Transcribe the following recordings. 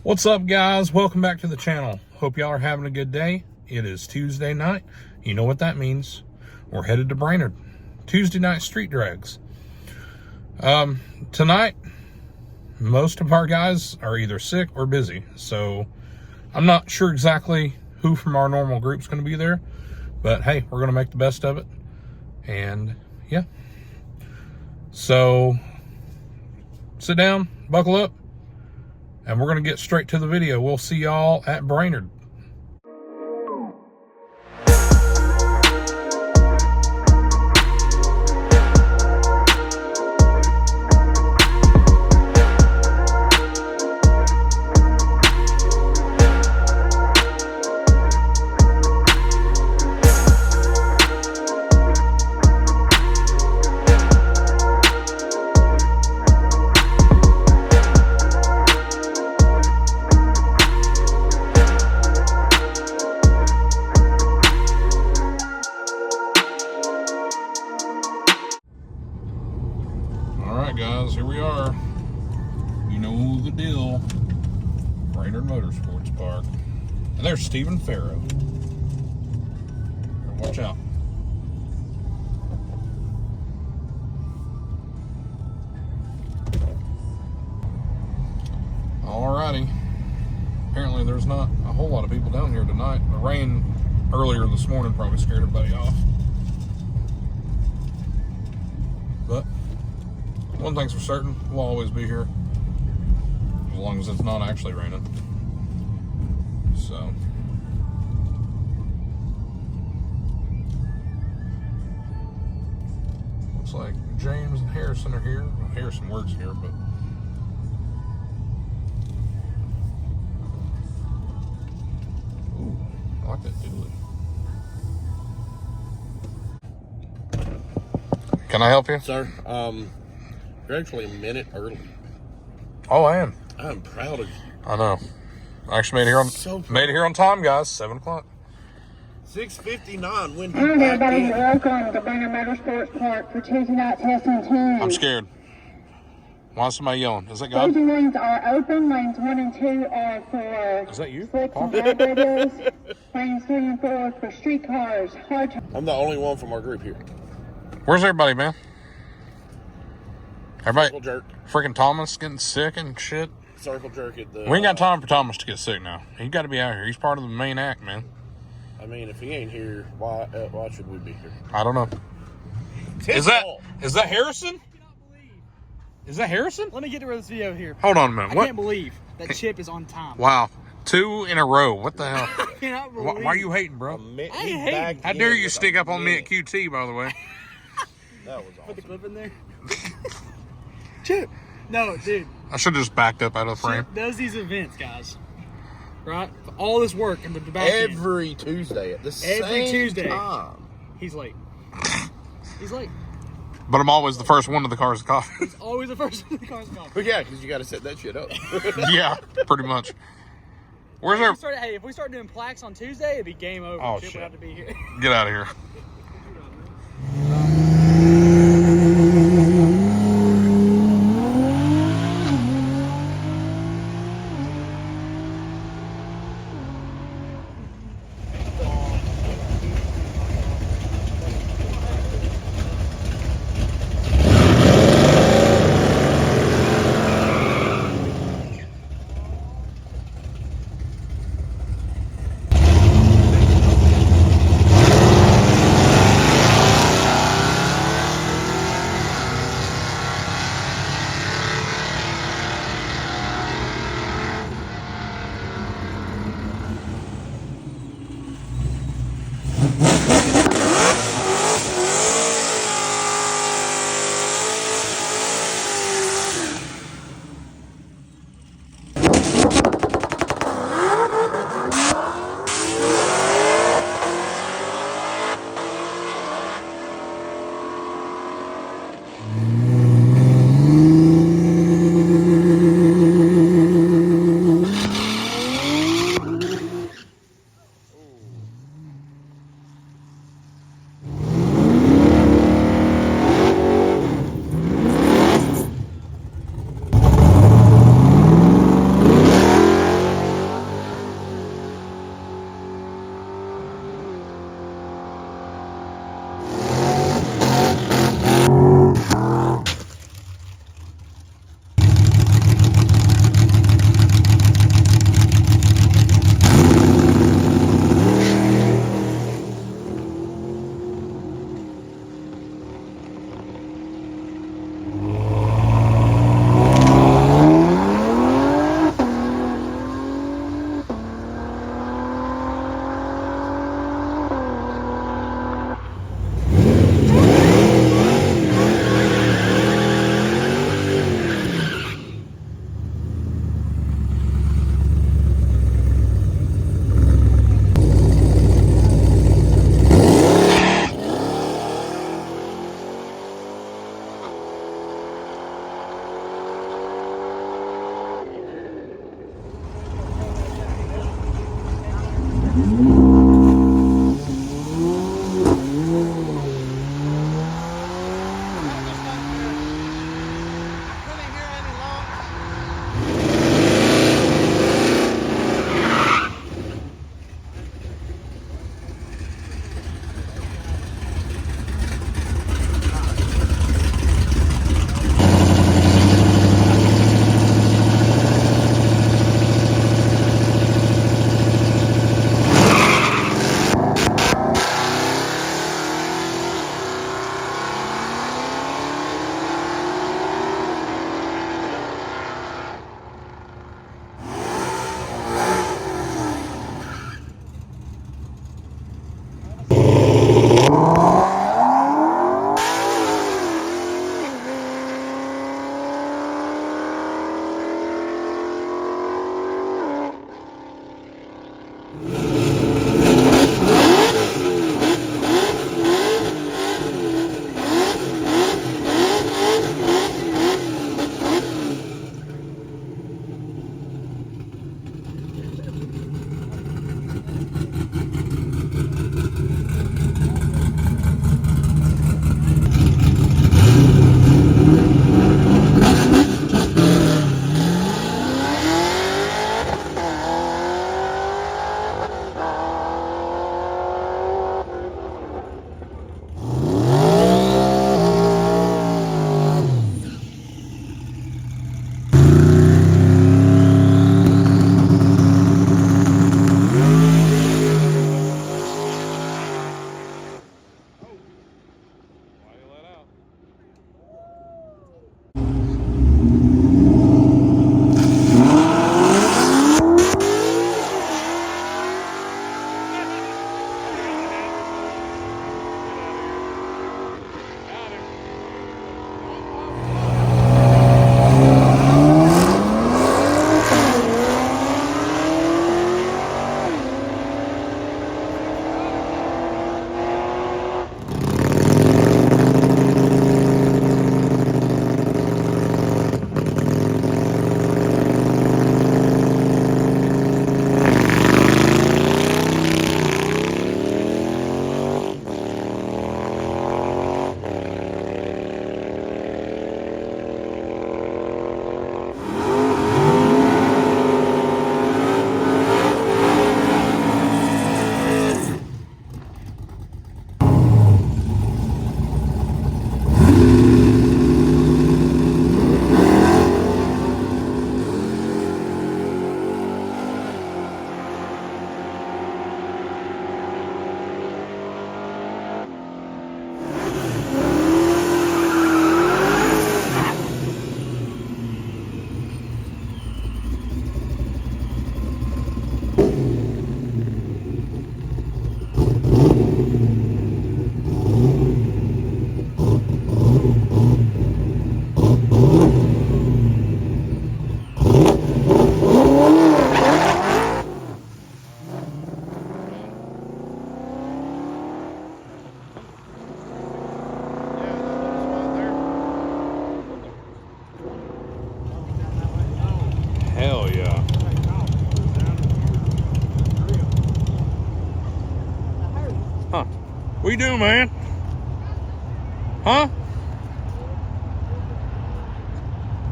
What's up, guys? Welcome back to the channel. Hope y'all are having a good day. It is Tuesday night. You know what that means. We're headed to Brainerd. Tuesday night street drags. Tonight, most of our guys are either sick or busy. So I'm not sure exactly who from our normal group's going to be there. But hey, we're going to make the best of it. And yeah. So sit down, buckle up, and we're going to get straight to the video. We'll see y'all at Brainerd. Guys, here we are. You know the deal. Brainerd Motorsports Park. And there's Stephen Farrow. Watch out. Alrighty. Apparently there's not a whole lot of people down here tonight. The rain earlier this morning probably scared everybody off. But one thing's for certain, we'll always be here as long as it's not actually raining. So looks like James and Harrison are here. Well, Harrison works here, but ooh, I like that dually. Can I help you, sir? You're actually a minute early. Oh, I am. I'm proud of you. I know. I actually made it here on time, guys. 7 o'clock. 6:59. When Hi, everybody. Welcome to Brainerd Motorsports Park for Tuesday night testing team. I'm scared. Why is somebody yelling? Is that God? Staging lanes are open. Lanes 1 and 2 are for Is that you? slicks and drag radios. Lanes 3 and 4 are for streetcars, hard to... I'm the only one from our group here. Where's everybody, man? Everybody, Circle jerk. freaking Thomas getting sick and shit. Circle jerk at the... We ain't got time for Thomas to get sick now. He got to be out here. He's part of the main act, man. I mean, if he ain't here, why should we be here? I don't know. Is that Harrison? Is that Harrison? Let me get to this video here. Hold on a minute. I can't believe that Chip is on time. Wow. 2 in a row. What the hell? I cannot believe. Why are you hating, bro? How dare you stick up on me at QT, by the way? That was awesome. Put the clip in there. Chip. No, dude. I should have just backed up out of the frame. Chip does these events, guys. Right? All this work in the back Every Tuesday at the same Tuesday. time. He's late. He's late. But I'm always the first one to the car's coffee. He's always the first one to the car's gone. Well, yeah, because you got to set that shit up. Yeah, pretty much. Where's our... If we start doing plaques on Tuesday, it'd be game over. Oh, Chip shit. would have to be here. Get out of here. What you doing, man? Huh?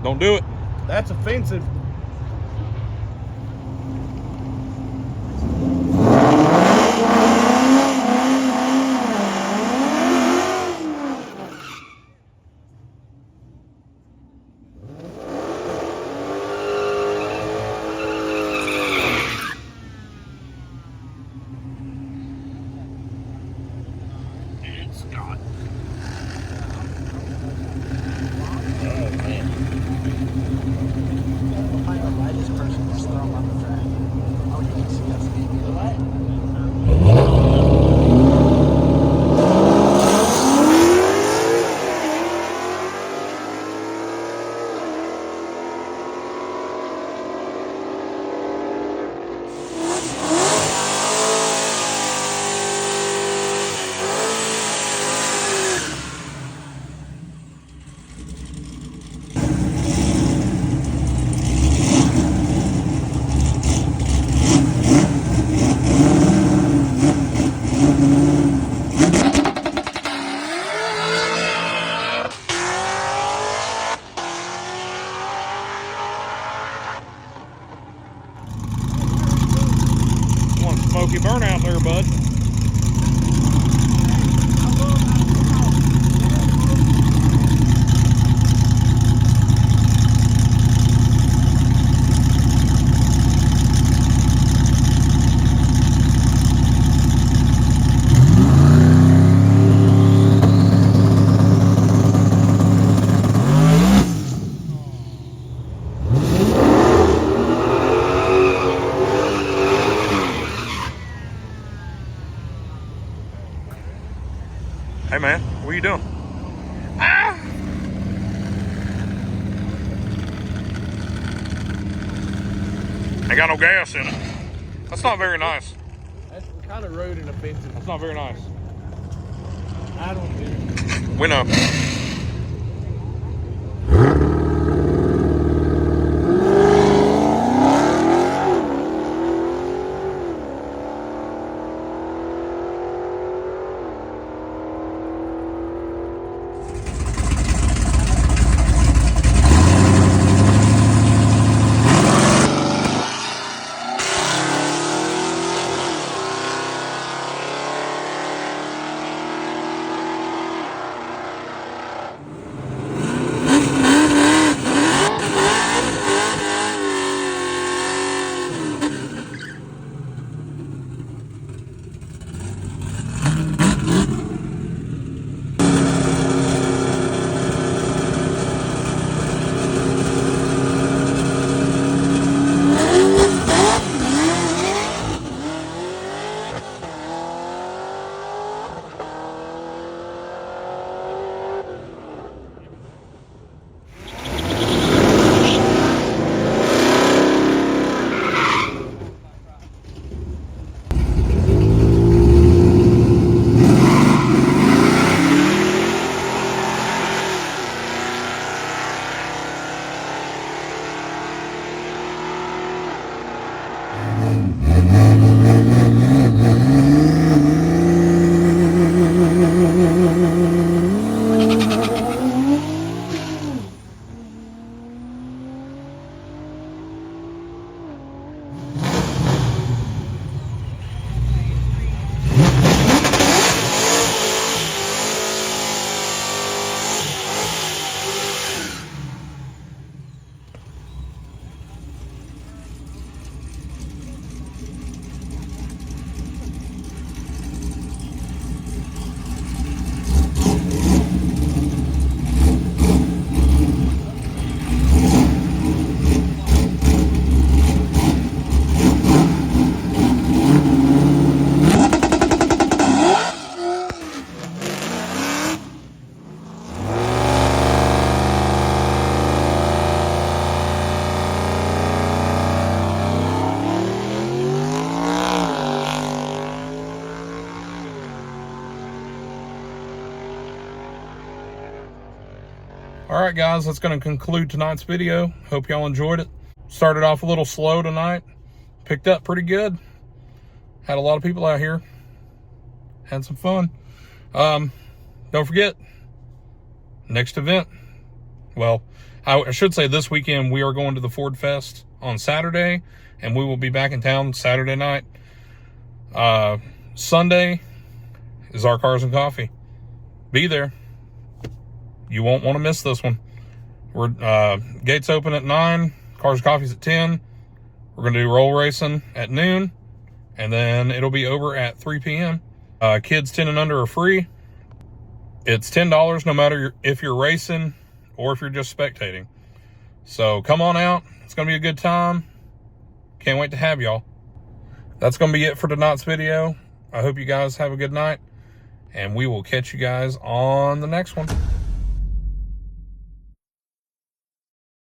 Don't do it. That's offensive. Want a smoky burnout there, bud. Hey man, what are you doing? Ah! Ain't got no gas in it. That's not very nice. That's kind of rude and offensive. That's not very nice. I don't do it. We know. All right, guys, that's going to conclude tonight's video. Hope y'all enjoyed it. Started off a little slow tonight. Picked up pretty good. Had a lot of people out here. Had some fun. Don't forget, next event. Well, I should say this weekend we are going to the Ford Fest on Saturday, and we will be back in town Saturday night. Sunday is our Cars and Coffee. Be there. You won't want to miss this one. We're gates open at 9, Cars and Coffee's at 10. We're going to do roll racing at noon, and then it'll be over at 3 p.m. Kids 10 and under are free. It's $10 no matter if you're racing or if you're just spectating. So come on out. It's going to be a good time. Can't wait to have y'all. That's going to be it for tonight's video. I hope you guys have a good night, and we will catch you guys on the next one.